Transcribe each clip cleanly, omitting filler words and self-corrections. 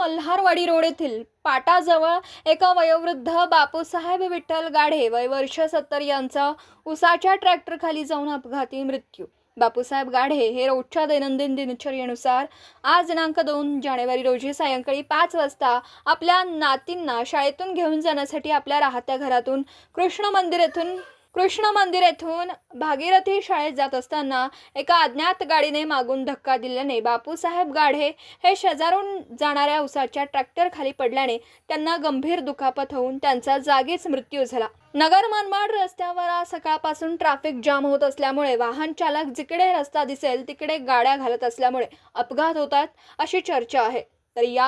Malharwadi road येथील पाटाजवळ एका वयोवृद्ध बापूसाहेब विठ्ठल गाढे वय वर्ष 70 यांचा उसाच्या ट्रॅक्टरखाली जाऊन अपघाती मृत्यू। बापूसाहेब गाढे हे रोजच्या दैनंदिन दिनचर्येनुसार आज दिनांक 2 जानेवारी रोजी सायंकाळी 5 वाजता आपल्या नातींना शाळेतून घेऊन जाण्यासाठी आपल्या राहत्या घरातून कृष्ण मंदिर येथून भागीरथी शाळेत जात असताना एका अज्ञात गाडीने मागून धक्का दिल्याने बापूसाहेब गाढे हे शेजारून जाणाऱ्या उसाच्या ट्रॅक्टरखाली पडल्याने त्यांना गंभीर दुखापत होऊन त्यांचा जागीच मृत्यू झाला। नगर मनमाड रस्त्यावर आज सकाळपासून ट्रॅफिक जाम होत असल्यामुळे वाहन चालक जिकडे रस्ता दिसेल तिकडे गाड्या घालत असल्यामुळे अपघात होतात अशी चर्चा आहे। तर या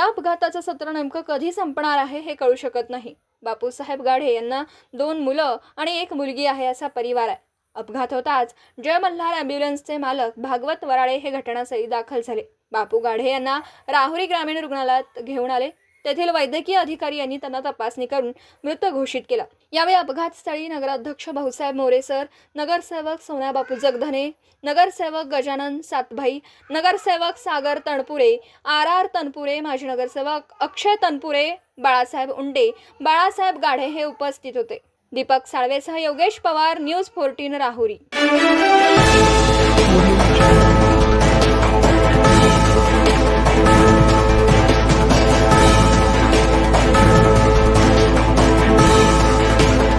अपघाताचं सत्र नेमकं कधी संपणार आहे हे कळू शकत नाही। बापूसाहेब गाढे यांना 2 मुलं आणि 1 मुलगी आहे असा परिवार आहे। अपघात होताच जय मल्हार ॲम्ब्युलन्सचे मालक भागवत वराळे हे घटनास्थळी दाखल झाले। बापू गाढे यांना राहुरी ग्रामीण रुग्णालयात घेऊन आले। तेथील वैद्यकीय अधिकारी यांनी त्यांना तपासणी करून मृत घोषित केला। यावेळी अपघातस्थळी नगराध्यक्ष भाऊसाहेब मोरेसर, नगरसेवक सोनाबापू जगधने, नगरसेवक गजानन सातभाई, नगरसेवक सागर तनपुरे, RR तनपुरे, माजी नगरसेवक अक्षय तनपुरे, बाळासाहेब उंडे, बाळासाहेब गाढे हे उपस्थित होते। दीपक साळवेसह योगेश पवार, न्यूज 14 राहुरी।